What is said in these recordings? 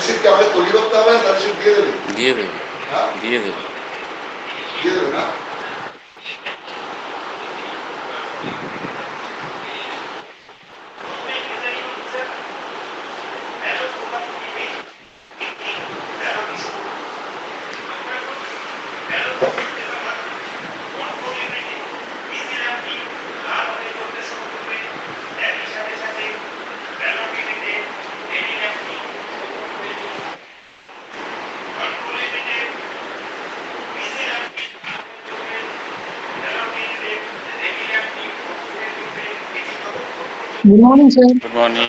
Receipt কি আমাকে তৈরি করতে হবে, তার রিসিপ্ট দিয়ে দেবে? দিয়ে দেবে, হ্যাঁ দিয়ে দেবে। দিয়ে দেবে না? Good morning, sir. Good morning.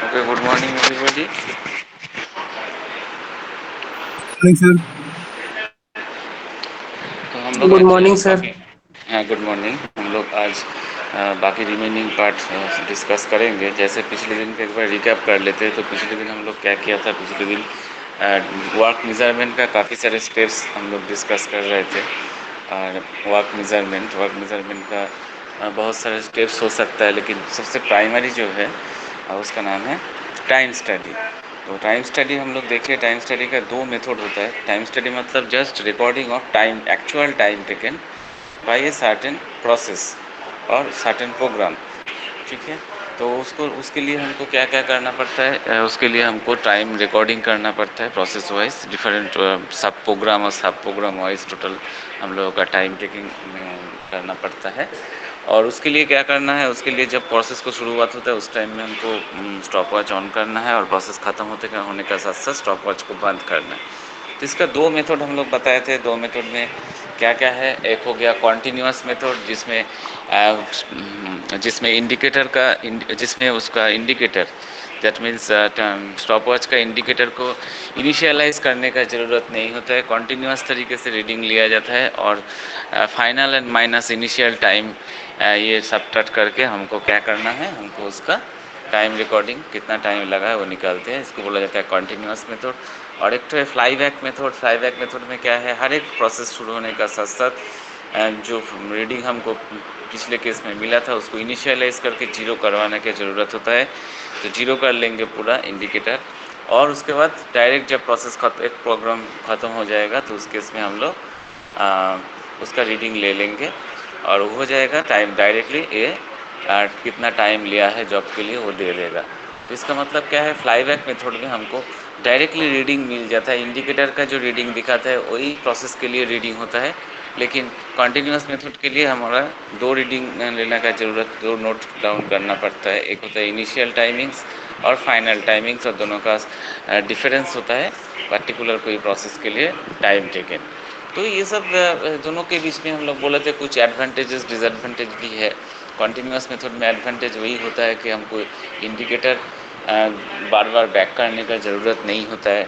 Okay, good morning everybody. Morning, sir. तो हम लोग Good आज morning, sir. बाकी, हाँ गुड मॉर्निंग। हम लोग आज बाकी रिमेनिंग पार्ट डिस्कस करेंगे। जैसे पिछले दिन का एक बार रिकैप कर लेते हैं। तो पिछले दिन हम लोग क्या किया था, पिछले दिन वर्क मेजरमेंट का काफ़ी सारे स्टेप्स हम लोग डिस्कस कर रहे थे। और वर्क मेजरमेंट का बहुत सारे स्टेप्स हो सकता है, लेकिन सबसे प्राइमरी जो है उसका नाम है टाइम स्टडी। तो टाइम स्टडी हम लोग देखिए, टाइम स्टडी का दो मेथड होता है। टाइम स्टडी मतलब just recording of time, actual time taken bye a certain process और सर्टेन प्रोग्राम। ठीक है, तो उसके लिए हमको क्या क्या करना पड़ता है, उसके लिए हमको टाइम रिकॉर्डिंग करना पड़ता है प्रोसेस वाइज, डिफरेंट सब प्रोग्राम और सब प्रोग्राम वाइज टोटल हम लोगों का टाइम टेकिंग करना पड़ता है। और उसके लिए क्या करना है, उसके लिए जब प्रोसेस को शुरुआत होता है उस टाइम में हमको स्टॉप वॉच ऑन करना है, और प्रोसेस ख़त्म होने का साथ साथ स्टॉप वॉच को बंद करना है। तो इसका दो मेथड हम लोग बताए थे। दो मेथड में क्या क्या है, एक हो गया कॉन्टीन्यूअस मेथड, जिसमें इंडिकेटर का जिसमें उसका indicator, that means stop watch का इंडिकेटर को इनिशियलाइज करने का ज़रूरत नहीं होता है। कॉन्टीन्यूअस तरीके से रीडिंग लिया जाता है, और final and minus initial time ये सब टच करके हमको क्या करना है, हमको उसका टाइम रिकॉर्डिंग कितना टाइम लगा है वो निकालते हैं। इसको बोला जाता है कॉन्टीन्यूअस मेथड। और एक तो है fly back method. Fly back method में क्या है, हर एक प्रोसेस शुरू होने का साथ साथ जो रीडिंग हमको पिछले केस में मिला था उसको इनिशियलाइज करके जीरो करवाने की ज़रूरत होता है। तो जीरो कर लेंगे पूरा इंडिकेटर, और उसके बाद डायरेक्ट जब एक प्रोग्राम ख़त्म हो जाएगा तो उस केस में हम लोग उसका रीडिंग ले लेंगे और हो जाएगा टाइम डायरेक्टली ये कितना टाइम लिया है जॉब के लिए वो दे देगा। तो इसका मतलब क्या है, फ्लाईबैक मेथड में हमको डायरेक्टली रीडिंग मिल जाता है। इंडिकेटर का जो रीडिंग दिखाता है वही प्रोसेस के लिए रीडिंग होता है, लेकिन कॉन्टीन्यूअस मेथड के लिए हमारा दो रीडिंग लेने का ज़रूरत, दो नोट डाउन करना पड़ता है। एक होता है इनिशियल टाइमिंग्स और फाइनल टाइमिंग्स, और दोनों का डिफरेंस होता है पर्टिकुलर कोई प्रोसेस के लिए टाइम टेकन। तो ये सब दोनों के बीच में हम लोग बोले थे कुछ एडवांटेजेस डिसएडवांटेज भी है। कॉन्टीन्यूअस मेथड में एडवांटेज वही होता है कि हमको इंडिकेटर बार बार बैक करने का ज़रूरत नहीं होता है,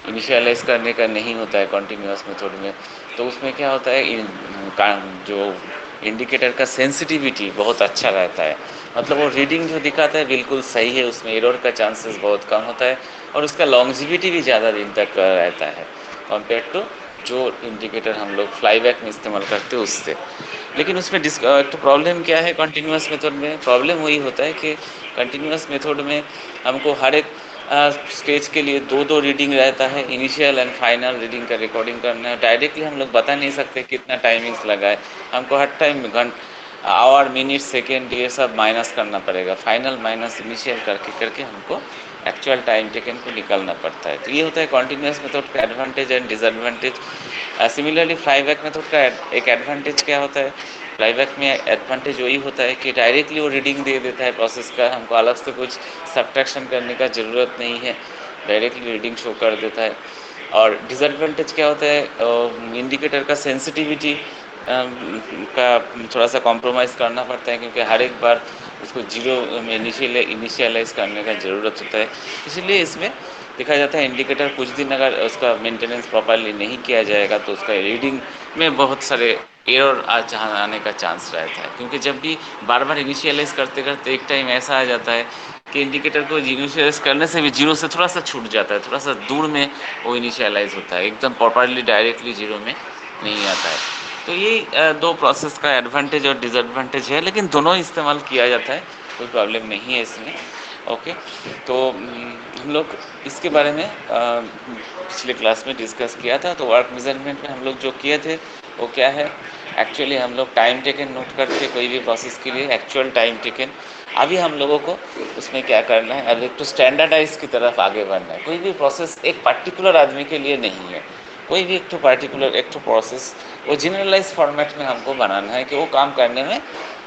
इनिशियलाइज करने का नहीं होता है कॉन्टीन्यूअस मेथड में। तो उसमें क्या होता है, जो इंडिकेटर का सेंसिटिविटी बहुत अच्छा रहता है, मतलब वो रीडिंग जो दिखाता है बिल्कुल सही है, उसमें एरर का चांसेस बहुत कम होता है, और उसका लॉन्जिविटी भी ज़्यादा दिन तक रहता है कंपेयर टू जो इंडिकेटर हम लोग फ्लाईबैक में इस्तेमाल करते हैं उससे। लेकिन उसमें तो प्रॉब्लम क्या है, कंटिन्यूअस मेथड में प्रॉब्लम वही होता है कि कंटिन्यूअस मेथड में हमको हर एक स्टेज के लिए दो दो रीडिंग रहता है, इनिशियल एंड फाइनल रीडिंग का रिकॉर्डिंग करना है। डायरेक्टली हम लोग बता नहीं सकते कितना टाइमिंग्स लगा है, हमको हर टाइम आवर मिनट सेकेंड ये सब माइनस करना पड़ेगा, फाइनल माइनस इनिशियल करके करके हमको एक्चुअल टाइम टेकन को निकालना पड़ता है। तो ये होता है कॉन्टीन्यूअस मेथड का advantage and disadvantage. Similarly flyback method का एक एडवांटेज क्या होता है, फ्लाईबैक में एडवांटेज वही होता है कि डायरेक्टली वो रीडिंग दे देता है प्रोसेस का, हमको अलग से कुछ सब्ट्रैक्शन करने का ज़रूरत नहीं है, डायरेक्टली रीडिंग शो कर देता है। और डिसएडवांटेज क्या होता है, इंडिकेटर का सेंसिटिविटी का थोड़ा सा कॉम्प्रोमाइज़ करना पड़ता है, क्योंकि हर एक बार उसको जीरो में इनिशियलाइज करने का ज़रूरत होता है। इसीलिए इसमें देखा जाता है इंडिकेटर कुछ दिन अगर उसका मेंटेनेंस प्रॉपरली नहीं किया जाएगा तो उसका रीडिंग में बहुत सारे एरर आने का चांस रहता है, क्योंकि जब भी बार बार इनिशियलाइज करते करते एक टाइम ऐसा आ जाता है कि इंडिकेटर को इनिशियलाइज करने से भी जीरो से थोड़ा सा छूट जाता है, थोड़ा सा दूर में वो इनिशियलाइज होता है, एकदम प्रॉपरली डायरेक्टली जीरो में नहीं आता है। तो ये दो प्रोसेस का एडवांटेज और डिसएडवांटेज है, लेकिन दोनों इस्तेमाल किया जाता है, कोई प्रॉब्लम नहीं है इसमें। ओके, तो हम लोग इसके बारे में पिछले क्लास में डिस्कस किया था। तो वर्क मेजरमेंट में हम लोग जो किए थे वो क्या है, एक्चुअली हम लोग टाइम टेकन नोट करते कोई भी प्रोसेस के लिए, एक्चुअल टाइम टेकन। अभी हम लोगों को उसमें क्या करना है, अब एक तो स्टैंडर्डाइज की तरफ आगे बढ़ना है। कोई भी प्रोसेस एक पर्टिकुलर आदमी के लिए नहीं है, कोई भी एक तो पर्टिकुलर एक तो प्रोसेस वो जनरलाइज फॉर्मेट में हमको बनाना है कि वो काम करने में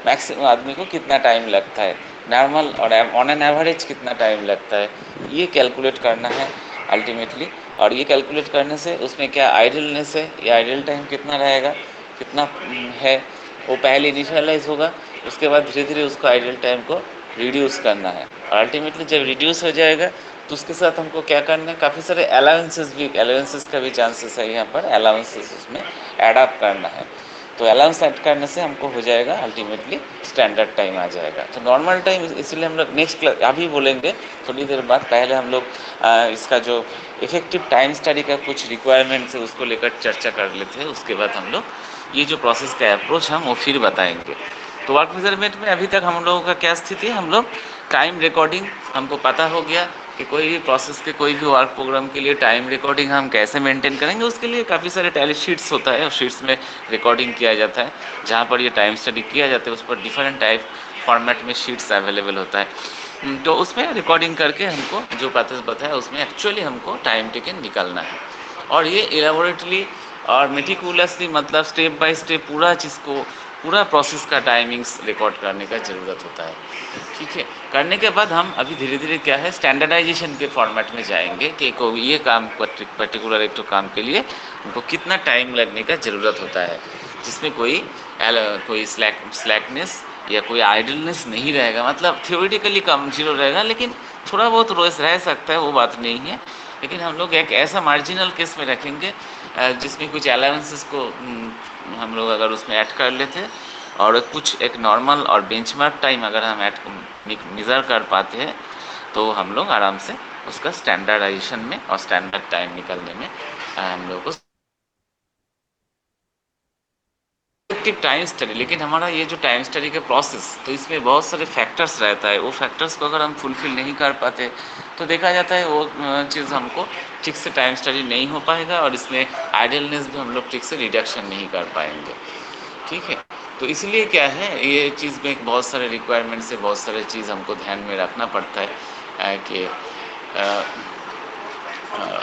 मैक्सिमम आदमी को कितना टाइम लगता है, नॉर्मल और ऑन एन एवरेज कितना टाइम लगता है, ये कैलकुलेट करना है अल्टीमेटली। और ये कैलकुलेट करने से उसमें क्या आइडलनेस है, ये आइडल टाइम कितना रहेगा, कितना है, वो पहले इनिशियलाइज होगा, उसके बाद धीरे धीरे उसको आइडल टाइम को रिड्यूस करना है। और अल्टीमेटली जब रिड्यूस हो जाएगा तो उसके साथ हमको क्या करना है, काफ़ी सारे अलाउंसेस का भी चांसेस है यहाँ पर, अलाउंसेस उसमें ऐड अप करना है। तो अलाउंस ऐड करने से हमको हो जाएगा अल्टीमेटली स्टैंडर्ड टाइम आ जाएगा। तो नॉर्मल टाइम इसलिए हम लोग नेक्स्ट क्लास अभी बोलेंगे थोड़ी देर बाद, पहले हम लोग इसका जो इफेक्टिव टाइम स्टडी का कुछ रिक्वायरमेंट्स है उसको लेकर चर्चा कर लेते हैं, उसके बाद हम लोग ये जो प्रोसेस का अप्रोच हम वो फिर बताएंगे। तो वर्क मेजरमेंट में अभी तक हम लोगों का क्या स्थिति है, हम लोग टाइम रिकॉर्डिंग हमको पता हो गया कि कोई भी प्रोसेस के कोई भी वर्क प्रोग्राम के लिए टाइम रिकॉर्डिंग हम कैसे मेंटेन करेंगे। उसके लिए काफ़ी सारे टैली शीट्स होता है और शीट्स में रिकॉर्डिंग किया जाता है, जहाँ पर ये टाइम स्टडी किया जाता है उस पर डिफरेंट टाइप फॉर्मेट में शीट्स अवेलेबल होता है। तो उसमें रिकॉर्डिंग करके हमको जो पता बताया उसमें एक्चुअली हमको टाइम टेकन निकालना है, और ये एलाबोरेटली और मेटिकुलसली, मतलब स्टेप बाय स्टेप पूरा चीज़ को, पूरा प्रोसेस का टाइमिंग्स रिकॉर्ड करने का ज़रूरत होता है। ठीक है, करने के बाद हम अभी धीरे धीरे क्या है स्टैंडर्डाइजेशन के फॉर्मेट में जाएंगे कि को ये काम पर्टिकुलर एक तो काम के लिए उनको कितना टाइम लगने का ज़रूरत होता है, जिसमें कोई स्लैकनेस या कोई आइडलनेस नहीं रहेगा, मतलब थियोरेटिकली कम जीरो रहेगा, लेकिन थोड़ा बहुत रोज रह सकता है, वो बात नहीं है। लेकिन हम लोग एक ऐसा मार्जिनल केस में रखेंगे जिसमें कुछ अलाउंसेस को हम लोग अगर उसमें ऐड कर लेते हैं, और कुछ एक नॉर्मल और बेंचमार्क टाइम अगर हम ऐड मेज़र कर पाते हैं तो हम लोग आराम से उसका स्टैंडर्डाइजेशन में और स्टैंडर्ड टाइम निकलने में हम लोग को इफेक्टिव टाइम स्टडी, लेकिन हमारा ये जो टाइम स्टडी का प्रोसेस, तो इसमें बहुत सारे फैक्टर्स रहता है। वो फैक्टर्स को अगर हम फुलफिल नहीं कर पाते तो देखा जाता है वो चीज़ हमको ठीक से टाइम स्टडी नहीं हो पाएगा, और इसमें आइडलनेस भी हम लोग ठीक से रिडक्शन नहीं कर पाएंगे। ठीक है, तो इसलिए क्या है, ये चीज़ में बहुत सारे रिक्वायरमेंट से बहुत सारे चीज़ हमको ध्यान में रखना पड़ता है कि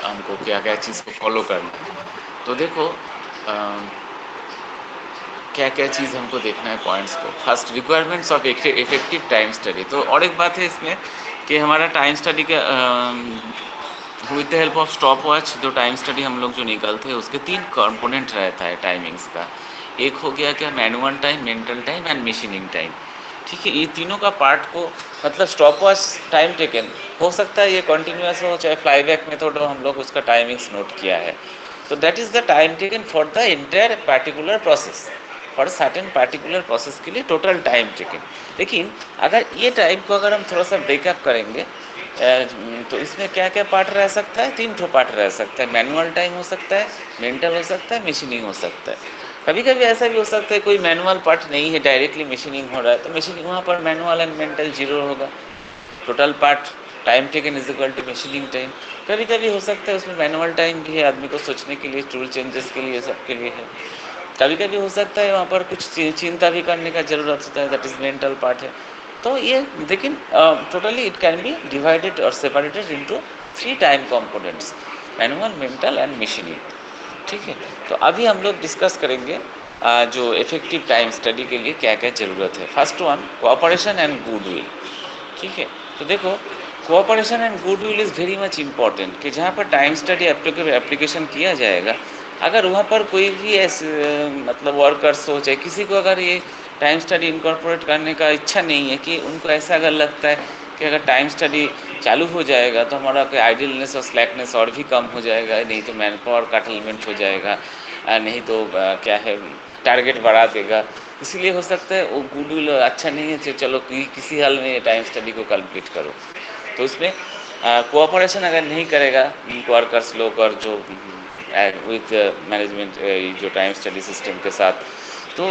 हमको क्या क्या चीज़ को फॉलो करना है। तो देखो क्या क्या चीज़ हमको देखना है पॉइंट्स को। First, requirements of effective time study. तो और एक बात है इसमें कि हमारा टाइम स्टडी का with the help of stop watch, जो टाइम स्टडी हम लोग जो निकालते हैं उसके 3 कंपोनेंट रहता है टाइमिंग्स का। एक हो गया क्या, manual time, mental time and machining time. ठीक है, ये तीनों का पार्ट को, मतलब स्टॉप वॉच टाइम टेकन हो सकता है ये कंटिन्यूस हो, चाहे फ्लाईबैक मेथड हो, हम लोग उसका टाइमिंग्स नोट किया है। तो that is the time taken for the entire particular process, for certain particular process के लिए टोटल टाइम टेकन। लेकिन अगर ये टाइम को अगर हम थोड़ा सा ब्रेकअप करेंगे तो इसमें क्या क्या पार्ट रह सकता है, 3 ठो पार्ट रह सकता है। मैनुअल टाइम हो सकता है, मेंटल हो सकता है, मशीनिंग हो सकता है। कभी कभी ऐसा भी हो सकता है कोई मैनुअल पार्ट नहीं है, डायरेक्टली मशीनिंग हो रहा है, तो मशीनिंग वहाँ पर मैनुअल एंड मेंटल जीरो होगा। Total part time taken is equal to machining time. कभी कभी हो सकता है उसमें मैनुअल टाइम भी है, आदमी को सोचने के लिए, टूल चेंजेस के लिए, सबके लिए है। कभी कभी हो सकता है वहाँ पर कुछ चिंता भी करने का ज़रूरत होता है, दैट इज़ मेंटल पार्ट है। तो ये लेकिन totally it can be divided और separated into 3 time components, manual, mental and machining. ठीक है, तो अभी हम लोग डिस्कस करेंगे जो इफेक्टिव टाइम स्टडी के लिए क्या क्या ज़रूरत है। First one, cooperation and goodwill. ठीक है, तो देखो cooperation and goodwill is very much important, कि जहाँ पर टाइम स्टडी एप्लीकेशन किया जाएगा, अगर वहाँ पर कोई भी ऐसे मतलब वर्कर्स हो, चाहे किसी को अगर ये टाइम स्टडी इनकॉर्पोरेट करने का इच्छा नहीं है, कि उनको ऐसा अगर लगता है कि अगर टाइम स्टडी चालू हो जाएगा तो हमारा कोई आइडलनेस और स्लैकनेस और भी कम हो जाएगा, नहीं तो मैन पावर का कटलमेंट हो जाएगा, नहीं तो क्या है, टारगेट बढ़ा देगा। इसीलिए हो सकता है वो गुडविल अच्छा नहीं है, चलो किसी हाल में टाइम स्टडी को कंप्लीट करो। तो इसमें कोऑपरेशन अगर नहीं करेगा वर्कर्स लोग और जो विथ मैनेजमेंट जो टाइम स्टडी सिस्टम के साथ, तो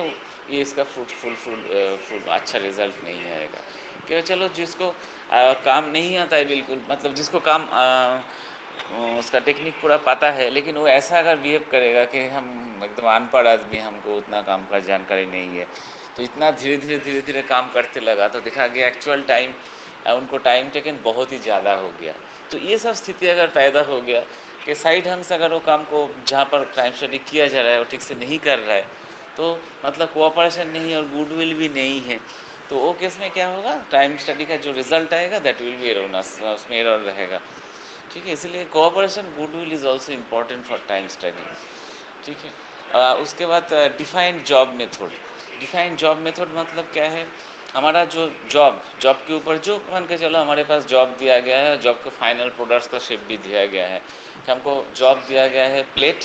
ये इसका फ्रूट अच्छा रिजल्ट नहीं आएगा। कि चलो जिसको काम नहीं आता है बिल्कुल, मतलब जिसको काम उसका टेक्निक पूरा पता है, लेकिन वो ऐसा अगर बिहेव करेगा कि हम एकदम अनपढ़ आदमी, हमको उतना काम का जानकारी नहीं है, तो इतना धीरे धीरे काम करते लगा, तो देखा गया एक्चुअल टाइम उनको टाइम टेकन बहुत ही ज़्यादा हो गया। तो ये सब स्थिति अगर पैदा हो गया कि सही ढंग से अगर वो काम को जहाँ पर टाइम स्टडी किया जा रहा है वो ठीक से नहीं कर रहा है, तो मतलब कोऑपरेशन नहीं है और गुडविल भी नहीं है, तो वो केस में क्या होगा, टाइम स्टडी का जो रिजल्ट आएगा दैट विल बी एरोनस, उसमें एरर रहेगा। ठीक है, इसलिए cooperation goodwill is also important for time study. ठीक है, उसके बाद defined job method. Defined job method मतलब क्या है, हमारा जो जॉब के ऊपर जो मान के चलो हमारे पास जॉब दिया गया है, जॉब के फाइनल प्रोडक्ट्स का शेप भी दिया गया है, कि हमको जॉब दिया गया है प्लेट,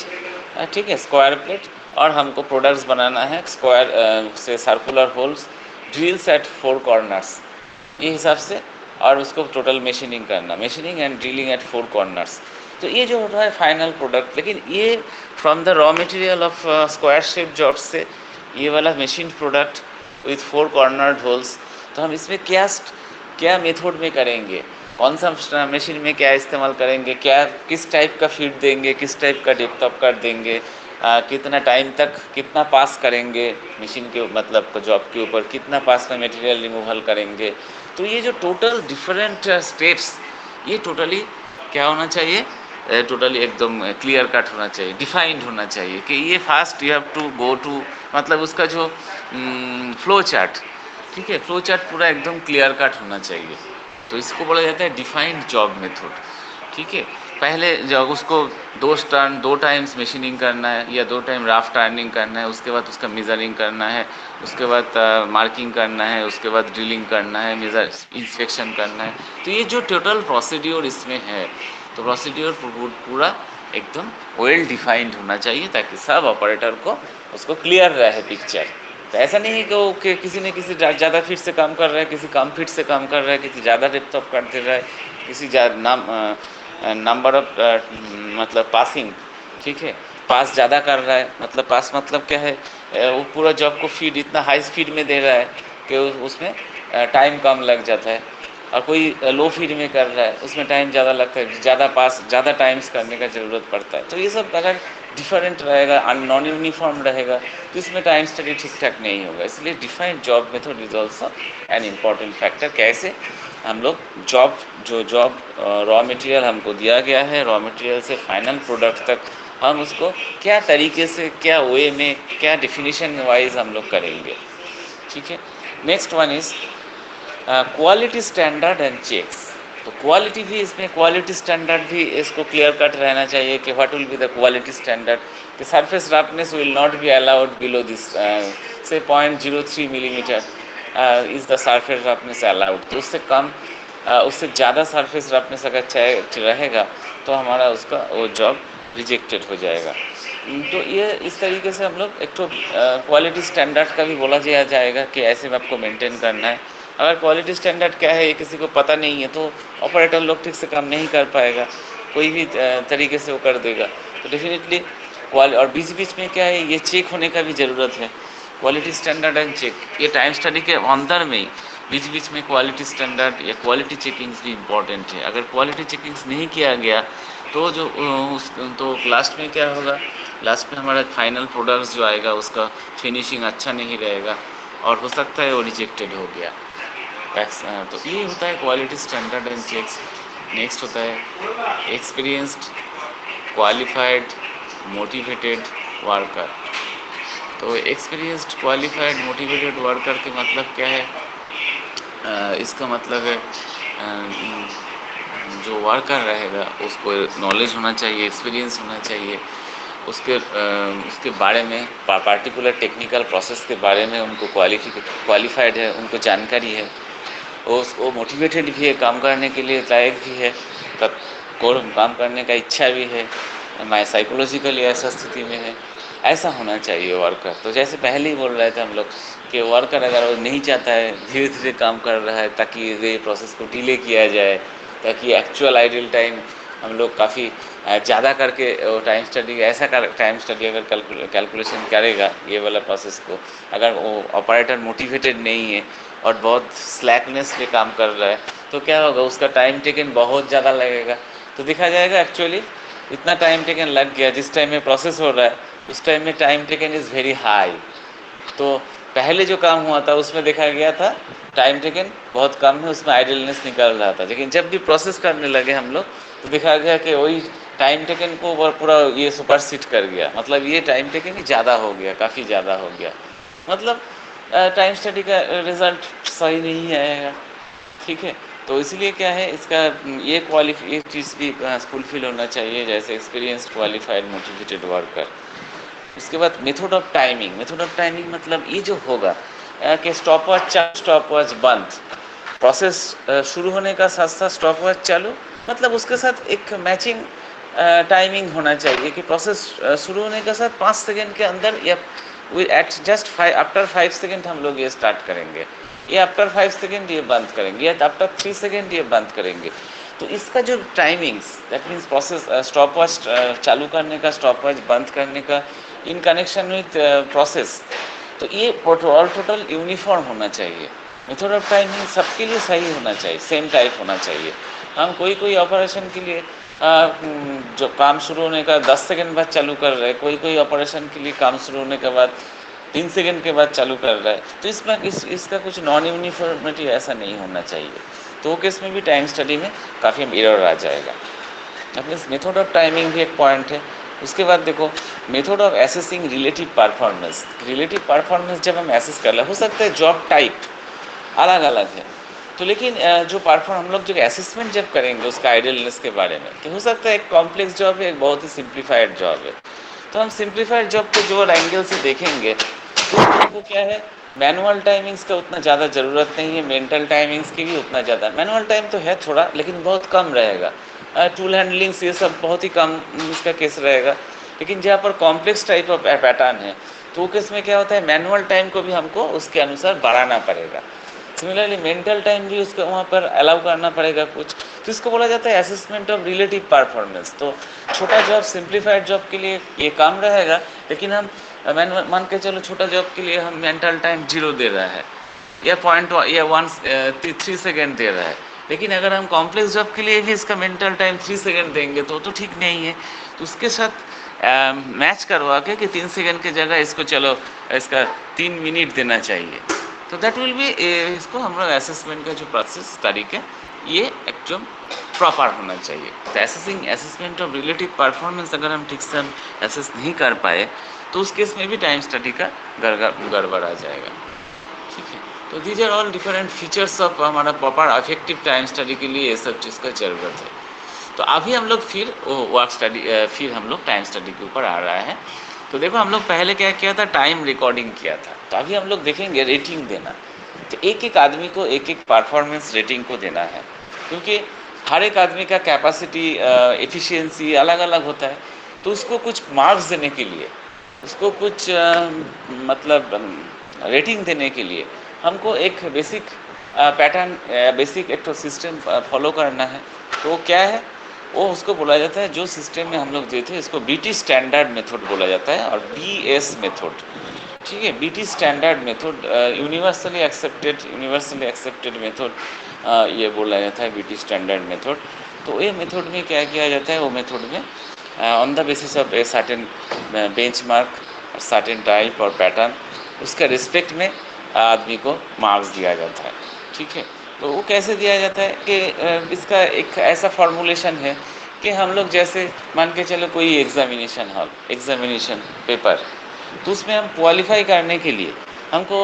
ठीक है, स्क्वायर प्लेट, और हमको प्रोडक्ट्स बनाना है स्क्वायर से circular holes, drills at 4 corners, ये हिसाब से, और उसको टोटल मशीनिंग करना, machining and drilling at 4 corners. तो ये जो होता है फाइनल प्रोडक्ट, लेकिन ये from the raw material of square shape job से ये वाला machine product with 4 cornered holes, तो हम इसमें क्या मेथड में करेंगे, कौन सा मशीन में क्या इस्तेमाल करेंगे, क्या किस टाइप का फीड देंगे, किस टाइप का डेप्थ ऑफ कट देंगे, कितना टाइम तक कितना पास करेंगे मशीन के, मतलब जॉब के ऊपर कितना पास में मटेरियल रिमूवल करेंगे। तो ये जो टोटल डिफरेंट स्टेप्स, ये टोटली क्या होना चाहिए, टोटली एकदम क्लियर कट होना चाहिए, डिफाइंड होना चाहिए, कि ये fast you have to go to, मतलब उसका जो फ्लो चार्ट, ठीक है, फ्लो चार्ट पूरा एकदम क्लियर कट होना चाहिए। तो इसको बोला जाता है डिफाइंड जॉब मेथड। ठीक है, पहले जब उसको 2 टाइम्स मशीनिंग करना है या 2 टाइम राफ टर्निंग करना है, उसके बाद उसका मेज़रिंग करना है, उसके बाद मार्किंग करना है, उसके बाद ड्रिलिंग करना है, मेज़र इंस्पेक्शन करना है। तो ये जो टोटल प्रोसीड्योर इसमें है, तो प्रोसीड्योर पूरा एकदम वेल डिफाइंड होना चाहिए, ताकि सब ऑपरेटर को उसको क्लियर रहे पिक्चर। तो ऐसा नहीं है कि वो किसी ने किसी ज़्यादा फीट से काम कर रहा है, किसी कम फीट से काम कर रहा है, किसी ज़्यादा डेप्थ ऑफ कर दे रहा है, किसी नंबर ऑफ मतलब पासिंग, ठीक है, पास ज़्यादा कर रहा है, मतलब पास मतलब क्या है वो पूरा जॉब को फीड इतना हाई स्पीड में दे रहा है कि उसमें टाइम कम लग जाता है, और कोई लो फीड में कर रहा है उसमें टाइम ज़्यादा लगता है, ज़्यादा टाइम्स करने का ज़रूरत पड़ता है। तो ये सब अगर डिफरेंट रहेगा, नॉन यूनिफॉर्म रहेगा, तो इसमें टाइम स्टडी ठीक ठाक नहीं होगा। इसलिए defined job method is also an important factor. कैसे हम लोग जॉब रॉ मटेरियल हमको दिया गया है, रॉ मटेरियल से फाइनल प्रोडक्ट तक हम उसको क्या तरीके से, क्या वे में, क्या डिफिनीशन वाइज हम लोग करेंगे। ठीक है। Next one is quality standard and checks. तो क्वालिटी भी, इसमें क्वालिटी स्टैंडर्ड भी इसको क्लियर कट रहना चाहिए कि what will be the quality standard, कि surface roughness will not be allowed below this say 0.03 millimeter is the surface roughness allowed. तो उससे कम उससे ज़्यादा सरफेस रफनेस अगर रहेगा तो हमारा उसका वो जॉब रिजेक्टेड हो जाएगा। तो ये इस तरीके से हम लोग एक तो क्वालिटी स्टैंडर्ड का भी बोला जाएगा कि ऐसे में आपको मेंटेन करना है। अगर क्वालिटी स्टैंडर्ड क्या है ये किसी को पता नहीं है तो ऑपरेटर लोग ठीक से काम नहीं कर पाएगा, कोई भी तरीके से वो कर देगा। तो डेफिनेटली और बीच बीच में क्या है, ये चेक होने का भी ज़रूरत है, क्वालिटी स्टैंडर्ड एंड चेक। ये टाइम स्टडी के अंदर में ही बीच बीच में क्वालिटी स्टैंडर्ड या क्वालिटी चेकिंग्स भी इम्पॉर्टेंट है। अगर क्वालिटी चेकिंग्स नहीं किया गया तो तो लास्ट में क्या होगा, लास्ट में हमारा फाइनल प्रोडक्ट जो आएगा उसका फिनिशिंग अच्छा नहीं रहेगा और हो सकता है वो रिजेक्टेड हो गया। तो ये होता है quality standard and checks. Next होता है एक्सपीरियंस्ड क्वालिफाइड मोटिवेटेड वर्कर। तो एक्सपीरियंस्ड क्वालिफाइड मोटिवेटेड वर्कर के मतलब क्या है, इसका मतलब है जो वर्कर रहेगा उसको नॉलेज होना चाहिए, एक्सपीरियंस होना चाहिए, उसके बारे में, पार्टिकुलर टेक्निकल प्रोसेस के बारे में उनको क्वालिफाइड है, उनको जानकारी है, वो मोटिवेटेड भी है, काम करने के लिए लायक भी है, तब काम करने का इच्छा भी है, मैं साइकोलॉजिकली ऐसा स्थिति में है, ऐसा होना चाहिए वर्कर। तो जैसे पहले ही बोल रहे थे हम लोग कि वर्कर अगर वो नहीं चाहता है, धीरे धीरे काम कर रहा है ताकि ये प्रोसेस को डिले किया जाए, ताकि एक्चुअल आइडल टाइम हम लोग काफ़ी ज़्यादा करके टाइम स्टडी ऐसा टाइम स्टडी अगर कैलकुलेशन करेगा ये वाला प्रोसेस को, अगर वो ऑपरेटर मोटिवेटेड नहीं है और बहुत स्लैकनेस पे काम कर रहा है तो क्या होगा, उसका टाइम टेकन बहुत ज़्यादा लगेगा। तो देखा जाएगा एक्चुअली इतना टाइम टेकन लग गया, जिस टाइम में प्रोसेस हो रहा है उस टाइम में time taken is very high. तो पहले जो काम हुआ था उसमें देखा गया था टाइम टेकन बहुत कम है, उसमें आइडलनेस निकल रहा था। लेकिन जब भी प्रोसेस करने लगे हम लोग तो देखा गया कि वही टाइम टेकन को पूरा ये सुपरसीड कर गया, मतलब ये टाइम टेकन ही ज़्यादा हो गया, काफ़ी ज़्यादा हो गया। मतलब टाइम स्टडी का रिज़ल्ट सही नहीं आएगा। ठीक है। तो इसलिए क्या है, इसका ये चीज़ भी फुलफिल होना चाहिए, जैसे एक्सपीरियंस्ड क्वालिफाइड मोटिवेटेड वर्कर। उसके बाद method of timing. Method of timing मतलब ये जो होगा कि स्टॉप वॉच बंद, प्रोसेस शुरू होने का साथ साथ स्टॉप वॉच चालू, मतलब उसके साथ एक मैचिंग टाइमिंग होना चाहिए कि प्रोसेस शुरू होने के साथ 5 सेकेंड के अंदर या एट जस्ट आफ्टर 5 सेकेंड हम लोग ये स्टार्ट करेंगे, ये आफ्टर 5 सेकेंड ये बंद करेंगे, या आफ्टर 3 सेकेंड ये बंद करेंगे। तो इसका जो timings, that means process stop watch चालू करने का, स्टॉप वॉच बंद करने का, इन कनेक्शन विथ प्रोसेस, तो ये ऑल टोटल यूनिफॉर्म होना चाहिए। मेथड ऑफ टाइमिंग सबके लिए सही होना चाहिए, सेम टाइप होना चाहिए। हम कोई ऑपरेशन के लिए जो काम शुरू होने का 10 सेकेंड बाद चालू कर रहे हैं, कोई ऑपरेशन के लिए काम शुरू होने के बाद 3 सेकेंड के बाद चालू कर रहा है, तो इसमें इसका कुछ नॉन यूनिफॉर्मिटी ऐसा नहीं होना चाहिए। तो केस में भी टाइम स्टडी में काफ़ी एरर आ जाएगा। अब इस मेथड ऑफ टाइमिंग भी एक पॉइंट है। उसके बाद देखो method of assessing relative performance. Relative performance जब हम एसेस कर रहे, हो सकता है जॉब टाइप अलग अलग है, तो लेकिन जो हम लोग जो असेसमेंट जब करेंगे उसका आइडलनेस के बारे में, कि हो सकता है एक कॉम्प्लेक्स जॉब है, एक बहुत ही सिंप्लीफाइड जॉब है, तो हम सिंप्लीफाइड जॉब को जो एंगल से देखेंगे तो उसको क्या है, मैनुअल टाइमिंग्स का उतना ज़्यादा ज़रूरत नहीं है, मेंटल टाइमिंग्स की भी उतना ज़्यादा, मैनुअल टाइम तो है थोड़ा लेकिन बहुत कम रहेगा, टूल हैंडलिंग्स ये सब बहुत ही कम इसका केस रहेगा। लेकिन जहाँ पर कॉम्प्लेक्स टाइप ऑफ पैटर्न है तो केस में क्या होता है, मैनुअल टाइम को भी हमको उसके अनुसार बढ़ाना पड़ेगा। सिमिलरली मेंटल टाइम भी उसको वहाँ पर अलाउ करना पड़ेगा कुछ, तो इसको बोला जाता है असेसमेंट ऑफ रिलेटिव परफॉर्मेंस। तो छोटा जॉब, सिंप्लीफाइड जॉब के लिए ये काम रहेगा, लेकिन हम मान के चलो छोटा जॉब के लिए हम मेंटल टाइम 0 दे रहा है या 3 सेकेंड दे रहा है, लेकिन अगर हम कॉम्प्लेक्स जॉब के लिए भी इसका मेंटल टाइम 3 सेकेंड देंगे तो ठीक नहीं है। तो उसके साथ मैच करवा के कि 3 सेकेंड की जगह इसको चलो इसका 3 मिनट देना चाहिए, तो दैट विल बी, इसको हम लोग असेसमेंट का जो प्रोसेस तरीके ये एकदम प्रॉपर होना चाहिए। तो असेसमेंट ऑफ रिलेटिव परफॉर्मेंस अगर हम ठीक से हम असेस नहीं कर पाए तो उस केस में भी टाइम स्टडी का गड़बड़ आ जाएगा। ठीक है, तो these are all different features of हमारा प्रॉपर इफेक्टिव टाइम स्टडी के लिए ये सब चीज़ का ज़रूरत है। तो अभी हम लोग फिर वर्क स्टडी फिर हम लोग टाइम स्टडी के ऊपर आ रहा है। तो देखो हम लोग पहले क्या किया था, टाइम रिकॉर्डिंग किया था। तो अभी हम लोग देखेंगे रेटिंग देना। तो एक एक आदमी को एक एक परफॉर्मेंस रेटिंग को देना है, क्योंकि हर एक आदमी का कैपेसिटी एफिशिएंसी अलग अलग होता है। तो उसको कुछ मार्क्स देने के लिए, उसको कुछ मतलब रेटिंग देने के लिए हमको एक बेसिक पैटर्न, बेसिक एक तो सिस्टम फॉलो करना है। तो क्या है वो, उसको बोला जाता है, जो सिस्टम में हम लोग जो थे इसको बीटी स्टैंडर्ड मेथड बोला जाता है और बीएस मेथड। ठीक है, BT standard method universally accepted method ये बोला जाता है, बीटी स्टैंडर्ड मेथड। तो ये मेथड में क्या किया जाता है, वो मेथड में on the basis of a certain benchmark, certain type और पैटर्न, उसका रिस्पेक्ट में आदमी को मार्क्स दिया जाता है। ठीक है, तो वो कैसे दिया जाता है कि इसका एक ऐसा फॉर्मूलेशन है कि हम लोग जैसे मान के चलो कोई एग्जामिनेशन पेपर, तो उसमें हम क्वालिफाई करने के लिए हमको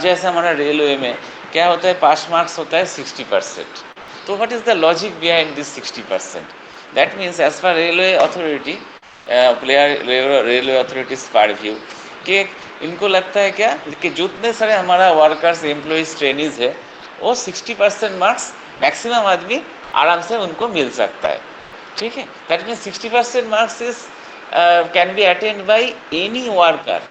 जैसे हमारा रेलवे में क्या होता है, पास मार्क्स होता है 60%। तो what is the logic behind this 60%? That means as per railway authority, railway authorities पर व्यू कि इनको लगता है क्या कि जितने सारे हमारा वर्कर्स, एम्प्लॉइज, ट्रेनीज है, वो 60% मार्क्स मैक्सिमम आदमी आराम से उनको मिल सकता है। ठीक है, that means 60% marks is can be attend by any worker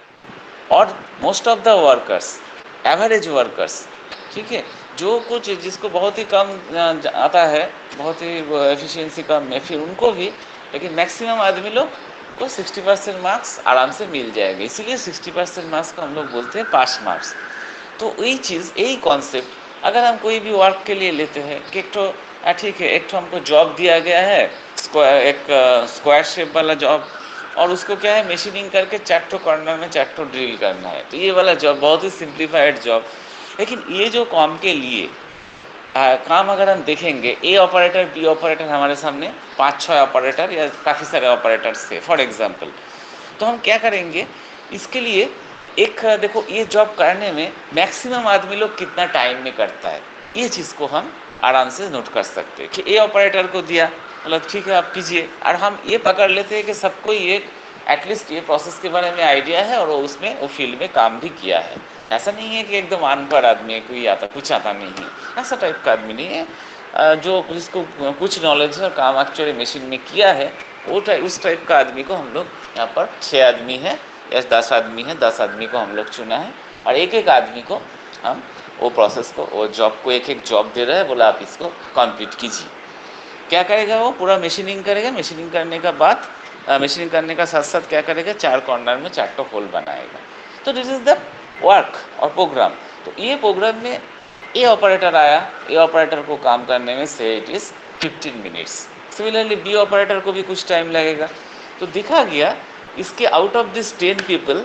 और most of the workers, average workers. ठीक है, जो कुछ जिसको बहुत ही कम आता है, बहुत ही एफिशिएंसी कम है, फिर उनको भी, लेकिन मैक्सिमम आदमी लोग को 60% मार्क्स आराम से मिल जाएगा। इसीलिए 60% मार्क्स को हम लोग बोलते हैं पास मार्क्स। तो यही चीज़, यही कॉन्सेप्ट अगर हम कोई भी वर्क के लिए लेते हैं कि एक तो ठीक है, एक तो हमको जॉब दिया गया है, एक स्क्वायर शेप वाला जॉब, और उसको क्या है, मशीनिंग करके 4 कॉर्नर में 4 ड्रिल करना है। तो ये वाला जॉब बहुत ही सिंप्लीफाइड जॉब। लेकिन ये जो काम के लिए काम अगर हम देखेंगे, ए ऑपरेटर, बी ऑपरेटर, हमारे सामने 5-6 ऑपरेटर या काफ़ी सारे ऑपरेटर्स थे फॉर एग्जांपल। तो हम क्या करेंगे इसके लिए, एक देखो ये जॉब करने में मैक्सिमम आदमी लोग कितना टाइम में करता है, ये चीज़ को हम आराम से नोट कर सकते हैं कि ए ऑपरेटर को दिया, मतलब ठीक है आप कीजिए, और हम ये पकड़ लेते हैं कि सबको ये एटलीस्ट ये प्रोसेस के बारे में आइडिया है और वो उसमें वो फील्ड में काम भी किया है। ऐसा नहीं है कि एकदम अनपढ़ आदमी है, कोई आता कुछ आता नहीं है, ऐसा टाइप का आदमी नहीं है। जो जिसको कुछ नॉलेज है और काम एक्चुअली मशीन में किया है, वो उस टाइप का आदमी को हम लोग यहाँ पर 6 आदमी है या 10 आदमी है, 10 आदमी को हम लोग चुना है, और एक एक आदमी को हम वो प्रोसेस को, वो जॉब को एक एक जॉब दे रहे हैं, बोला आप इसको कंप्लीट कीजिए। क्या करेगा वो, पूरा मशीनिंग करेगा, मशीनिंग करने का बाद मशीनिंग करने का साथ साथ क्या करेगा, 4 कॉर्नर में 4 होल बनाएगा। तो दिस इज द वर्क और प्रोग्राम। तो ये प्रोग्राम में ए ऑपरेटर आया, ए ऑपरेटर को काम करने में से it is 15 minutes. Similarly B operator को भी कुछ टाइम लगेगा। तो दिखा गया इसके आउट ऑफ दिस 10 पीपल,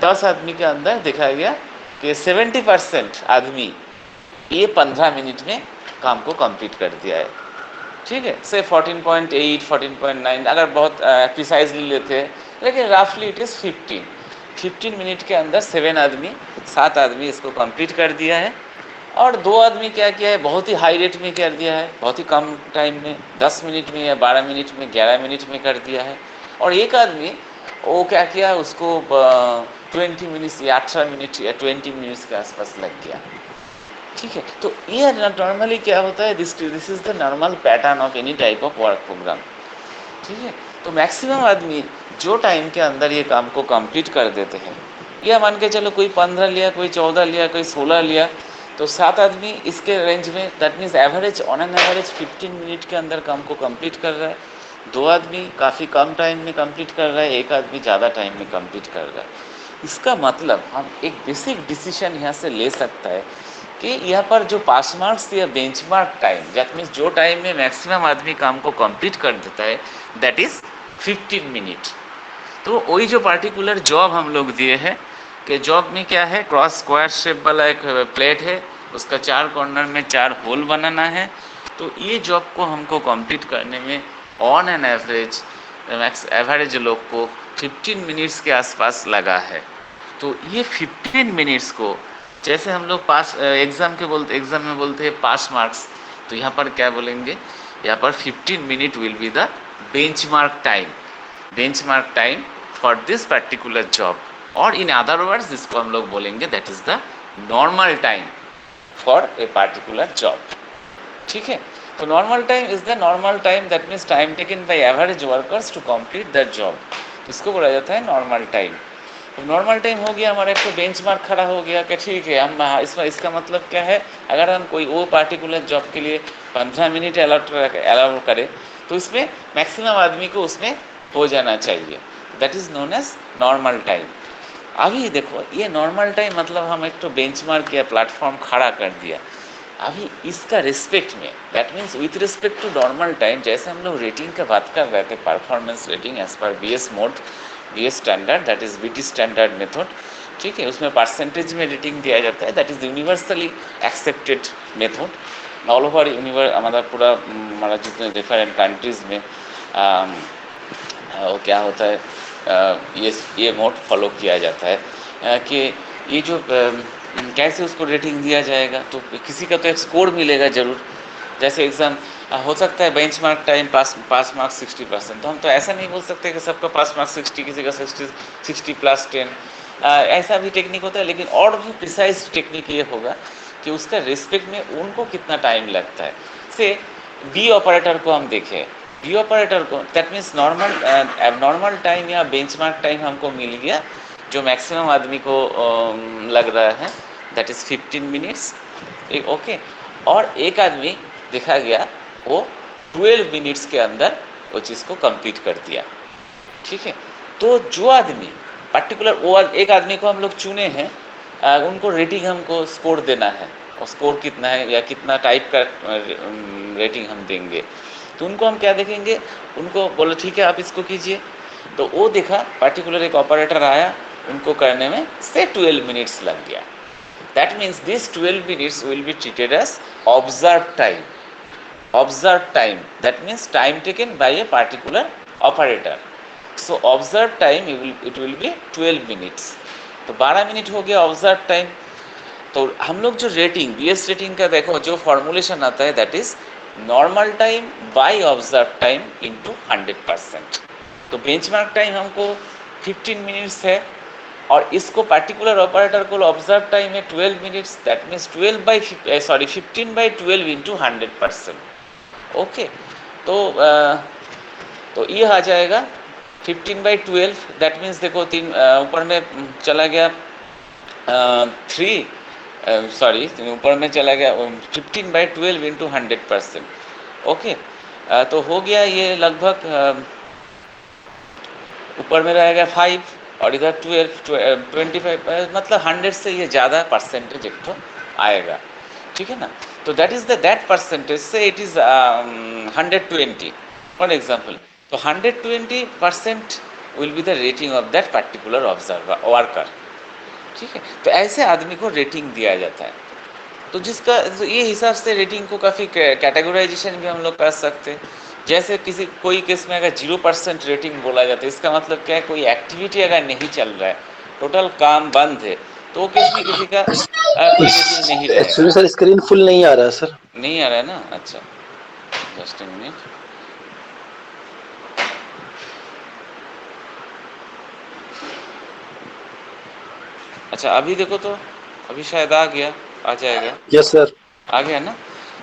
10 आदमी के अंदर देखा गया कि 70% आदमी ये 15 मिनट में काम को कंप्लीट कर दिया है। ठीक है, से 14.8, 14.9 अगर बहुत प्रिसाइजली लेते हैं, लेकिन रफली इट इज़ 15 मिनट के अंदर 7 आदमी इसको कंप्लीट कर दिया है। और 2 आदमी क्या किया है, बहुत ही हाई रेट में कर दिया है, बहुत ही कम टाइम में, 10 मिनट में या 12 मिनट में, 11 मिनट में कर दिया है। और एक आदमी वो क्या किया, उसको 20 मिनट्स या 18 मिनट या 20 मिनट्स के आसपास लग गया। ठीक है, तो ये नॉर्मली क्या होता है, this is the normal pattern of any type of work programme. ठीक है, तो मैक्सिमम आदमी जो टाइम के अंदर ये काम को कंप्लीट कर देते हैं, या मान के चलो कोई 15 लिया, कोई 14 लिया, कोई 16 लिया, तो 7 आदमी इसके रेंज में, that means average, on an average 15 minute के अंदर काम को कंप्लीट कर रहा है। 2 आदमी काफ़ी कम टाइम में कंप्लीट कर रहा है, 1 आदमी ज़्यादा टाइम में कंप्लीट कर रहा है। इसका मतलब हम एक बेसिक डिसीजन यहाँ से ले सकता है कि यहाँ पर जो पास मार्क्स या बेंचमार्क टाइम, दैट मीन्स जो टाइम में मैक्सिमम आदमी काम को कंप्लीट कर देता है, दैट इज़ 15 मिनट। तो वही जो पार्टिकुलर जॉब हम लोग दिए हैं कि जॉब में क्या है, क्रॉस स्क्वायर शेप वाला एक प्लेट है, उसका 4 कॉर्नर में 4 होल बनाना है। तो ये जॉब को हमको कंप्लीट करने में ऑन एन एवरेज एवरेज लोग को 15 मिनट्स के आसपास लगा है। तो ये 15 मिनट्स को जैसे हम लोग पास एग्ज़ाम में बोलते हैं पास मार्क्स, तो यहाँ पर क्या बोलेंगे, यहाँ पर 15 minute will be the benchmark time for this particular job, और इन अदर वर्ड्स जिसको हम लोग बोलेंगे that is the normal time for a particular job. ठीक है, तो normal time is the normal time, that means time taken by average workers to complete that job, इसको बोला जाता है नॉर्मल टाइम। तो नॉर्मल टाइम हो गया, हमारा एक तो बेंचमार्क खड़ा हो गया कि ठीक है हम इसमें, इसका मतलब क्या है, अगर हम कोई वो पार्टिकुलर जॉब के लिए 15 मिनट अलाउ करें तो इसमें मैक्सिमम आदमी को उसमें हो जाना चाहिए, that is known as normal time. अभी देखो ये नॉर्मल टाइम मतलब हम एक तो बेंचमार्क या प्लेटफॉर्म खड़ा कर दिया। अभी इसका रिस्पेक्ट में, that means with respect to normal time, जैसे हम लोग रेटिंग का बात कर रहे थे, performance rating as per BS mode, BS standard, that is BT standard method. ठीक है, उसमें परसेंटेज में रेटिंग दिया जाता है, that is universally accepted method all over हमारा पूरा हमारा जितने डिफरेंट कंट्रीज़ में वो क्या होता है, ये मोड फॉलो किया जाता है कि ये जो कैसे उसको रेटिंग दिया जाएगा, तो किसी का तो एक स्कोर मिलेगा ज़रूर। जैसे एग्ज़ाम हो सकता है बेंचमार्क टाइम पास मार्क्स 60%, तो हम तो ऐसा नहीं बोल सकते कि सबका पास मार्क्स 60, किसी का 60 प्लस 10, ऐसा भी टेक्निक होता है। लेकिन और भी प्रिसाइज टेक्निक ये होगा कि उसका रिस्पेक्ट में उनको कितना टाइम लगता है। से बी ऑपरेटर को हम देखें, बी ऑपरेटर को दैट मीन्स नॉर्मल टाइम या बेंचमार्क टाइम हमको मिल गया जो मैक्सिमम आदमी को लग रहा है, दैट इज़ 15 मिनट्स। ओके, और एक आदमी देखा गया वो 12 मिनट्स के अंदर वो चीज़ को कंप्लीट कर दिया। ठीक है, तो जो आदमी पर्टिकुलर वो एक आदमी को हम लोग चुने हैं, उनको रेटिंग हमको स्कोर देना है, और स्कोर कितना है या कितना टाइप का रेटिंग हम देंगे, तो उनको हम क्या देखेंगे, उनको बोलो ठीक है आप इसको कीजिए, तो वो देखा पर्टिकुलर एक ऑपरेटर आया, उनको करने में से 12 मिनट्स लग गया। That means this 12 minutes will be treated as observe time. observed time, that means time taken by a particular operator. So observed time it will be 12 minutes. तो 12 मिनट हो गया ऑब्जर्व टाइम। तो हम लोग जो rating BS rating का देखो जो फॉर्मूलेशन आता है, that is normal time by observe time into 100%। तो बेंचमार्क टाइम हमको 15 मिनट्स है, और इसको पर्टिकुलर ऑपरेटर को ऑब्जर्व टाइम है 12 minutes, that means 15/12 into 100%। Okay, तो ये आ जाएगा 15/12, दैट मीन्स देखो तीन ऊपर में चला गया 3, सॉरी ऊपर में चला गया 15/12 इंटू 100%। ओके, तो हो गया ये लगभग ऊपर में रहेगा 5 और इधर 25, मतलब 100 से ये ज़्यादा परसेंटेज एक तो आएगा। ठीक है ना, तो दैट इज़ दैट परसेंटेज से इट इज़ 120 फॉर एग्जाम्पल। तो 120% will be the rating of that particular observer worker. ठीक है, तो ऐसे आदमी को रेटिंग दिया जाता है। तो जिसका तो ये हिसाब से रेटिंग को काफ़ी कैटेगराइजेशन भी हम लोग कर सकते हैं। जैसे किसी कोई केस में अगर 0% रेटिंग बोला जाता है, इसका मतलब क्या है, कोई एक्टिविटी अगर नहीं चल रहा है, टोटल काम बंद है, तो वो केस में किसी का कोई रेटिंग नहीं रहेगा। एक्चुअली सर स्क्रीन फुल नहीं आ रहा है सर। नहीं आ रहा है ना, अच्छा जस्ट ए मिनट। अच्छा अभी देखो तो, अभी शायद आ गया, आ जाएगा। यस सर, आ गया ना।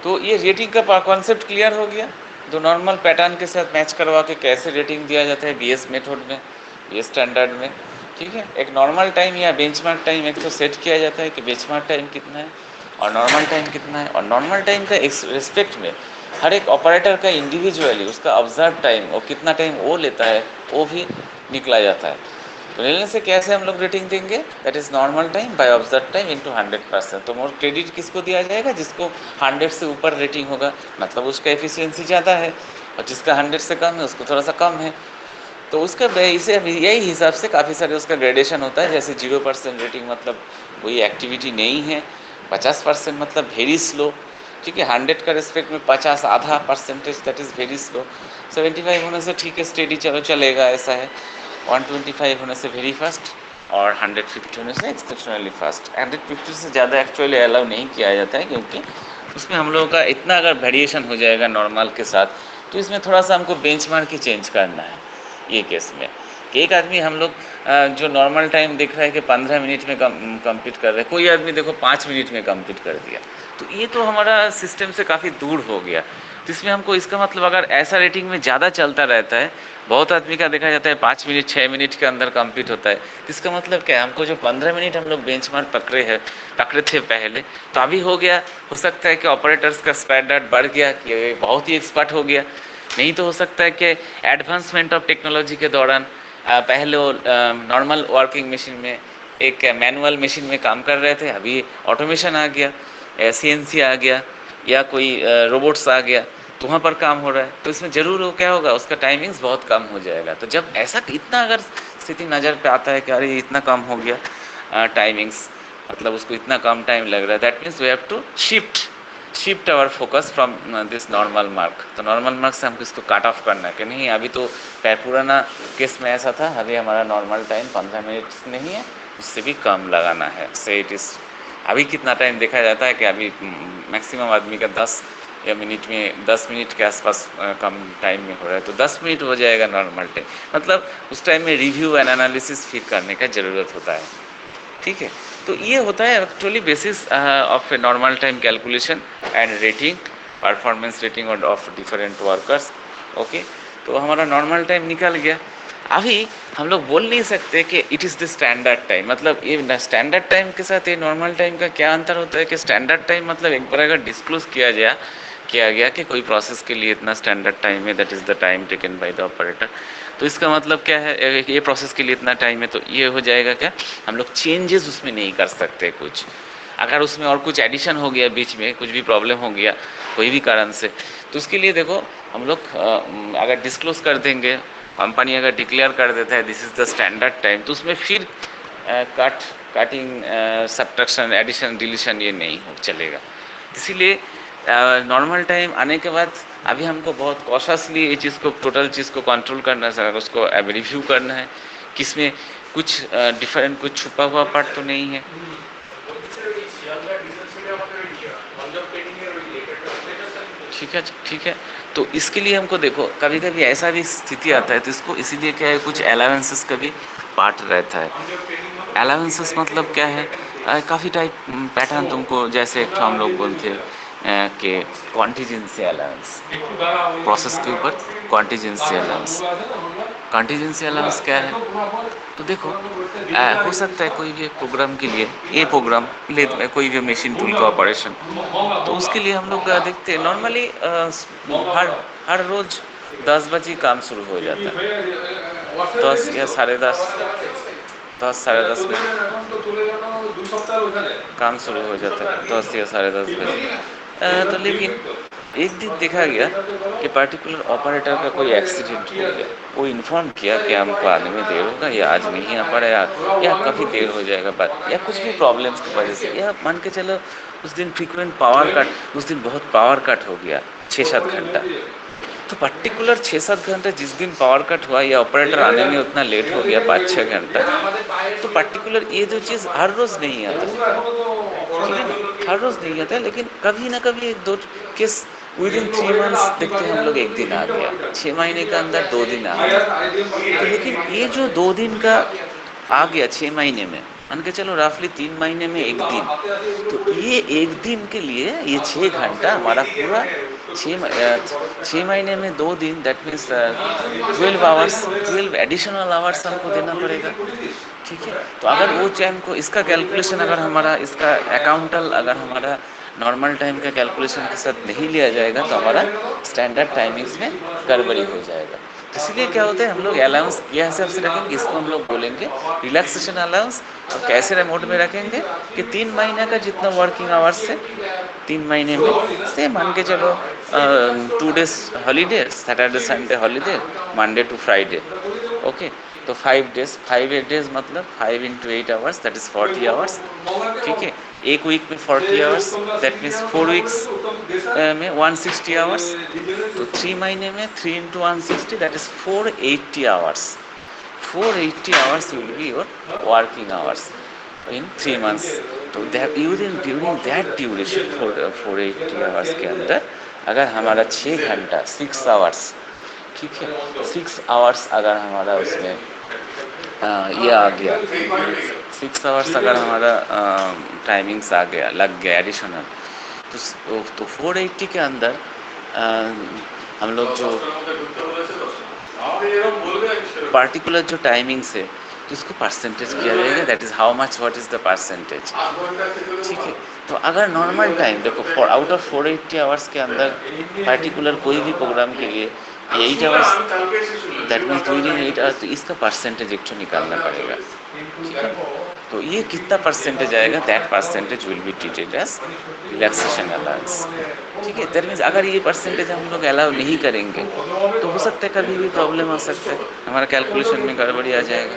तो ये रेटिंग का कॉन्सेप्ट क्लियर हो गया, जो नॉर्मल पैटर्न के साथ मैच करवा के कैसे रेटिंग दिया जाता है BS मेथड में, BS स्टैंडर्ड में। ठीक है, एक नॉर्मल टाइम या बेंचमार्क टाइम एक तो सेट किया जाता है कि बेंचमार्क टाइम कितना है और नॉर्मल टाइम कितना है, और नॉर्मल टाइम का रिस्पेक्ट में हर एक ऑपरेटर का इंडिविजुअली उसका ऑब्जर्व टाइम और कितना टाइम वो लेता है वो भी निकला जाता है। तो लेने से कैसे हम लोग रेटिंग देंगे, that is normal time by observe time into 100%। तो मोर क्रेडिट किसको दिया जाएगा, जिसको 100 से ऊपर रेटिंग होगा, मतलब उसका एफिशिएंसी ज़्यादा है, और जिसका 100 से कम है उसको थोड़ा सा कम है। तो उसका इसे यही हिसाब से काफ़ी सारे उसका ग्रेडेशन होता है। जैसे 0% रेटिंग मतलब कोई एक्टिविटी नहीं है, 50% मतलब वेरी स्लो, ठीक है। 100 का रेस्पेक्ट में 50 आधा percentage, that is very slow. 75 होने से ठीक है, स्टेडी चलो चलेगा, ऐसा है। 125 होने से वेरी फास्ट, और 150 होने से एक्सेप्शनली फास्ट। 150 से ज़्यादा एक्चुअली अलाउ नहीं किया जाता है, क्योंकि उसमें हम लोगों का इतना अगर वेरिएशन हो जाएगा नॉर्मल के साथ, तो इसमें थोड़ा सा हमको बेंचमार्क ही चेंज करना है ये केस में। कि एक आदमी हम लोग जो नॉर्मल टाइम देख रहा है कि 15 मिनट में कंप्लीट कर रहे हैं, कोई आदमी देखो 5 मिनट में कंप्लीट कर दिया, तो ये तो हमारा सिस्टम से काफ़ी दूर हो गया। तो इसमें हमको इसका मतलब अगर ऐसा रेटिंग में ज़्यादा चलता रहता है, बहुत आदमी का देखा जाता है 5 मिनट 6 मिनट के अंदर कंप्लीट होता है, तो इसका मतलब क्या है, हमको जो 15 मिनट हम लोग बेंचमार्क पकड़े थे पहले, तो अभी हो गया। हो सकता है कि ऑपरेटर्स का स्टैंडर्ड बढ़ गया, कि बहुत ही एक्सपर्ट हो गया। नहीं तो हो सकता है कि एडवांसमेंट ऑफ टेक्नोलॉजी के दौरान पहले वो नॉर्मल वर्किंग मशीन में एक मैनुअल मशीन में काम कर रहे थे, अभी ऑटोमेशन आ गया, सीएनसी आ गया, या कोई रोबोट्स आ गया, तो वहाँ पर काम हो रहा है। तो इसमें ज़रूर वो क्या होगा, उसका टाइमिंग्स बहुत कम हो जाएगा। तो जब ऐसा इतना अगर स्थिति नज़र पे आता है कि अरे इतना कम हो गया टाइमिंग्स, मतलब उसको इतना कम टाइम लग रहा है, that means we have to shift our focus from this normal mark. तो नॉर्मल मार्क से हमको इसको काट ऑफ करना है कि नहीं, अभी तो पुराना केस में ऐसा था, अभी हमारा नॉर्मल टाइम 15 मिनट नहीं है, उससे भी कम लगाना है। से इट इज़ अभी कितना टाइम देखा जाता है कि अभी मैक्सिमम आदमी का 10 मिनट के आसपास कम टाइम में हो रहा है, तो 10 मिनट हो जाएगा नॉर्मल टाइम। मतलब उस टाइम में रिव्यू एंड एनालिसिस फिर करने का ज़रूरत होता है, ठीक है। तो ये होता है actually basis of a normal time calculation and rating, performance rating of different workers. Okay, तो हमारा नॉर्मल टाइम निकल गया। अभी हम लोग बोल नहीं सकते कि it is the standard time, मतलब ये स्टैंडर्ड टाइम के साथ ये नॉर्मल टाइम का क्या अंतर होता है। कि स्टैंडर्ड टाइम मतलब एक बार अगर डिस्क्लोज किया गया कि कोई प्रोसेस के लिए इतना स्टैंडर्ड टाइम है, that is the time taken by the operator, तो इसका मतलब क्या है, ये प्रोसेस के लिए इतना टाइम है, तो ये हो जाएगा क्या, हम लोग चेंजेस उसमें नहीं कर सकते कुछ। अगर उसमें और कुछ एडिशन हो गया, बीच में कुछ भी प्रॉब्लम हो गया कोई भी कारण से, तो उसके लिए देखो हम लोग अगर डिस्क्लोज कर देंगे, कंपनी अगर डिक्लेयर कर देता है this is the standard time, तो उसमें फिर कटिंग सब्ट्रैक्शन एडिशन डिलीशन ये नहीं हो चलेगा। इसीलिए नॉर्मल टाइम आने के बाद अभी हमको बहुत कॉशसली ये चीज़ को, टोटल चीज़ को कंट्रोल करना है, उसको रिव्यू करना है कि इसमें कुछ डिफरेंट, कुछ छुपा हुआ पार्ट तो नहीं है। ठीक है। तो इसके लिए हमको देखो कभी कभी ऐसा भी स्थिति आता है, तो इसको इसीलिए क्या है, कुछ अलाउंसेस का भी पार्ट रहता है। अलाउंसेस मतलब क्या है, काफ़ी टाइप पैटर्न तुमको, जैसे एक हम लोग बोलते हैं कि कॉन्टीजेंसी अलाउंस, प्रोसेस के ऊपर कॉन्टीजेंसी अलाउंस। कॉन्टीजेंसी अलाउंस क्या है, तो देखो हो सकता है कोई भी एक प्रोग्राम के लिए, ये प्रोग्राम ले कोई भी मशीन टूल का ऑपरेशन, तो उसके लिए हम लोग देखते हैं नॉर्मली हर रोज़ 10 बजे काम शुरू हो जाता है, 10 या 10:30, 10 साढ़े 10 में काम शुरू हो जाता है, 10 या 10:30 बजे। तो लेकिन एक दिन देखा गया कि पर्टिकुलर ऑपरेटर का कोई एक्सीडेंट हो गया, वो इन्फॉर्म किया कि हमको आने में देर होगा, या आज नहीं आ पा रहा, या काफ़ी देर हो जाएगा बाद, या कुछ भी प्रॉब्लम्स की वजह से, या मान के चलो उस दिन फ्रीक्वेंट पावर कट, उस दिन बहुत पावर कट हो गया 6-7 घंटा। तो पर्टिकुलर 6-7 घंटे जिस दिन पावर कट हुआ, या ऑपरेटर आने में उतना लेट हो गया 5-6 घंटा, तो पर्टिकुलर ये जो चीज़ हर रोज़ नहीं आता, ठीक है ना, हर रोज़ नहीं आता है, लेकिन कभी ना कभी एक दो केस विदिन 3 मंथ्स देखते हैं हम लोग, एक दिन आ गया, 6 महीने के अंदर 2 दिन आ गया। तो लेकिन ये जो 2 दिन का आ गया 6 महीने में, मान के चलो रफली 3 महीने में एक दिन, तो ये एक दिन के लिए ये 6 घंटा हमारा पूरा 6 महीने में 2 दिन, that means 12 hours, 12 additional hours हमको देना पड़ेगा, ठीक है। तो अगर वो टाइम को, इसका कैलकुलेशन अगर हमारा, इसका अकाउंटल अगर हमारा नॉर्मल टाइम का कैलकुलेशन के साथ नहीं लिया जाएगा तो हमारा स्टैंडर्ड टाइमिंग्स में गड़बड़ी हो जाएगा। इसलिए क्या होता है हम लोग अलाउंस यह हिसाब से रखेंगे, इसको हम लोग बोलेंगे रिलैक्सेशन अलाउंस। और कैसे मोड में रखेंगे कि 3 महीने का जितना वर्किंग आवर्स है 3 महीने में से मान के चलो 2 days holiday, Saturday Sunday holiday, Monday to Friday, okay. तो 5 डेज 8 डेज मतलब 5 into 8 hours that is 40 hours, ठीक है। एक वीक में 40 आवर्स दैट मीन्स 4 वीक्स में 160 आवर्स। तो 3 महीने में 3 into 160 that is 480 hours. 480 hours will be your working hours in 3 months. तो ड्यूरिंग दैट ड्यूरेशन 480 आवर्स के अंदर अगर हमारा 6 घंटा 6 आवर्स, ठीक है, 6 आवर्स अगर हमारा उसमें ये आ गया 6 आवर्स अगर हमारा टाइमिंग्स आ गया लग गया एडिशनल, तो 480 के अंदर अ, हम लोग जो पार्टिकुलर जो टाइमिंग्स है तो उसको परसेंटेज किया जाएगा, that is how much what is the percentage, ठीक है। तो अगर नॉर्मल टाइम देखो आउट ऑफ 480 आवर्स के अंदर पार्टिकुलर कोई भी प्रोग्राम के लिए 8 hours that means within 8 hours, तो इसका परसेंटेज एक निकालना पड़ेगा, ठीक है। तो ये कितना परसेंटेज आएगा, that percentage will be treated age relaxation allowance, ठीक है। दैट मीन्स अगर ये परसेंटेज हम लोग अलाउ नहीं करेंगे तो हो सकता है कभी भी प्रॉब्लम आ सकता है, हमारा कैलकुलेशन में गड़बड़ी आ जाएगा।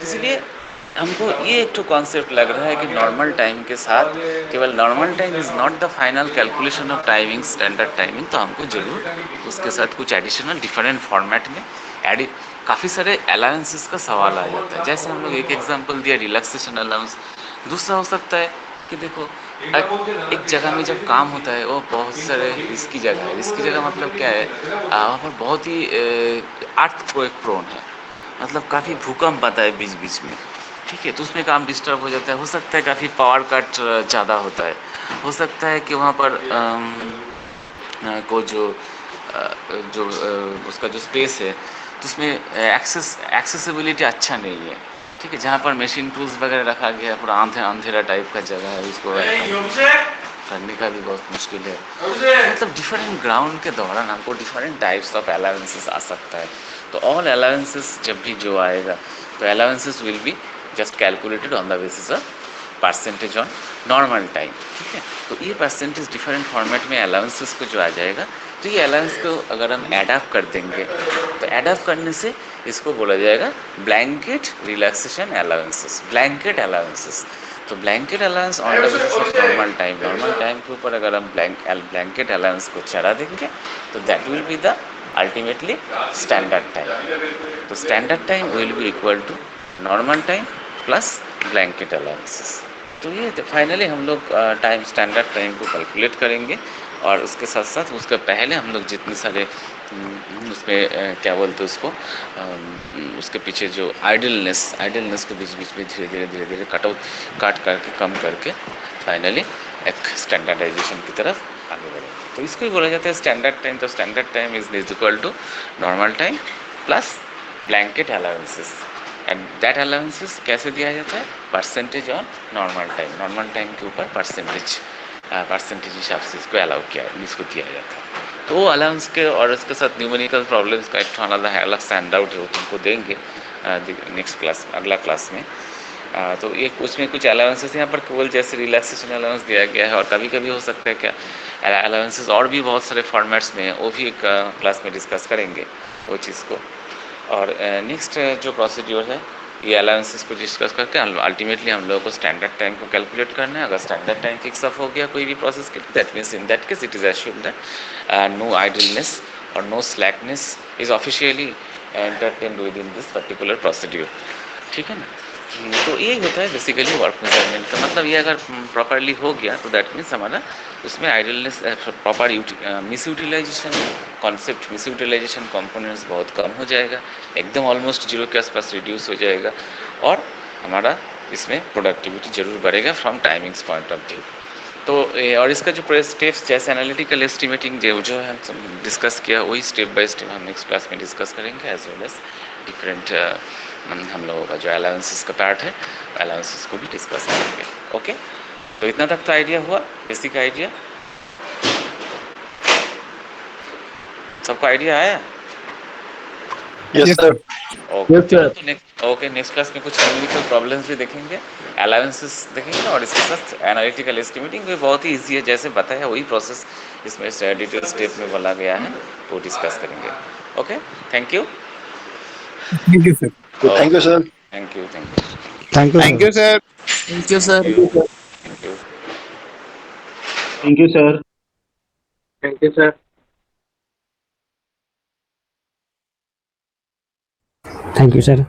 इसलिए हमको ये एक तो कॉन्सेप्ट लग रहा है कि नॉर्मल टाइम के साथ केवल normal time is not the final calculation of timing standard timing, तो हमको ज़रूर उसके साथ कुछ एडिशनल डिफरेंट फॉर्मेट में काफ़ी सारे अलाउंसेस का सवाल आ जाता है। जैसे हम लोग एक एग्जांपल दिया रिलैक्सेशन अलाउंस, दूसरा हो सकता है कि देखो एक जगह में जब काम होता है वो बहुत सारे रिस्की जगह है। रिस्की जगह मतलब क्या है, वहाँ पर बहुत ही अर्थ प्रोन है, मतलब काफ़ी भूकंप आता है बीच बीच में, ठीक है। तो उसमें काम डिस्टर्ब हो जाता है, हो सकता है काफ़ी पावर कट ज़्यादा होता है, हो सकता है कि वहाँ पर को उसका जो स्पेस है तो उसमें एक्सेसिबिलिटी अच्छा नहीं है, ठीक है। जहाँ पर मशीन टूल्स वगैरह रखा गया है पूरा अंधेरा टाइप का जगह है, उसको करने का भी बहुत मुश्किल है। मतलब डिफरेंट ग्राउंड के दौरान हमको डिफरेंट टाइप्स ऑफ अलाउंसेस आ सकता है। तो ऑल अलाउंसेस जब भी जो आएगा तो allowances will be just calculated on the basis of percentage on normal time, ठीक है। तो ये परसेंटेज डिफरेंट फॉर्मेट में अलाउंसेस को जो आ जाएगा, तो ये अलाउंस को अगर हम एडाप्ट कर देंगे तो एडाप्ट करने से इसको बोला जाएगा blanket relaxation allowances, blanket allowances. तो blanket allowance on the basis of normal time के ऊपर अगर हम ब्लैंकेट अलाउंस को चढ़ा देंगे तो that will be the ultimately standard time. तो standard time will be equal to normal time plus blanket allowances. तो ये फाइनली हम लोग टाइम स्टैंडर्ड टाइम को कैलकुलेट करेंगे और उसके साथ साथ उसके पहले हम लोग जितने सारे उसमें क्या बोलते हैं उसको उसके पीछे जो आइडलनेस को बीच बीच में धीरे धीरे काट करके कम करके फाइनली एक स्टैंडर्डाइजेशन की तरफ आगे बढ़ेंगे। तो इसको ही बोला जाता है स्टैंडर्ड टाइम। तो standard time is equal to normal time plus blanket allowances, and that allowances कैसे दिया जाता है, परसेंटेज ऑन नॉर्मल टाइम के ऊपर परसेंटेज हिसाब से इसको दिया जाता है। तो वो अलाउंस के और इसके साथ न्यूमेरिकल प्रॉब्लम्स का एक अलग स्टैंड आउट है, वो तुमको देंगे नेक्स्ट क्लास अगला क्लास में। तो ये उसमें कुछ अलाउंसेस यहाँ पर केवल जैसे रिलैक्सेशन अलाउंस दिया गया है, और कभी कभी हो सकता है क्या अलाउंसेस और भी बहुत सारे फॉर्मेट्स में हैं, वो भी एक क्लास में डिस्कस करेंगे वो चीज़ को। और नेक्स्ट जो प्रोसीड्योर है ये अलाउंसेस को डिस्कस करके अल्टीमेटली हम लोगों को स्टैंडर्ड टाइम को कैलकुलेट करना है। अगर स्टैंडर्ड टाइम फिक्स अप हो गया कोई भी प्रोसेस के, that means in that case it is assured that no idleness और no slackness is officially entertained within this particular procedure, ठीक है ना। तो यही होता है बेसिकली वर्क मेजरमेंट का मतलब। ये अगर प्रॉपरली हो गया तो दैट मीन्स हमारा उसमें idleness proper misutilisation concept, misutilisation components बहुत कम हो जाएगा, एकदम ऑलमोस्ट जीरो के आसपास रिड्यूस हो जाएगा, और हमारा इसमें प्रोडक्टिविटी जरूर बढ़ेगा from timings point of view. तो और इसका जो स्टेप्स जैसे एनालिटिकल एस्टिमेटिंग जो है हम डिस्कस किया वही स्टेप बाय स्टेप हम नेक्स्ट क्लास में डिस्कस करेंगे, एज वेल एज डिफरेंट हम लोगों का जो अलाउंसेस का पार्ट है अलाउंसेस को भी डिस्कस करेंगे। ओके, तो इतना तक तो आइडिया हुआ। बेसिक आइडिया सबको आइडिया आया? Yes sir. ओके Yes, चलो sir. तो नेक्स्ट क्लास में कुछ न्यूमेरिकल प्रॉब्लम्स भी देखेंगे, अलाउंसेस देखेंगे और इसके साथ एनालिटिकल एस्टिमेटिंग भी बहुत ही ईजी है, जैसे बताया वही प्रोसेस इसमें डिटेल स्टेप में बोला गया है, वो डिस्कस करेंगे। Okay, thank you. Thank you, sir. Thank you sir. Thank you thank you Thank you, thank sir. You sir. Thank you sir. Thank you. Thank you sir. Thank you sir. Thank you sir.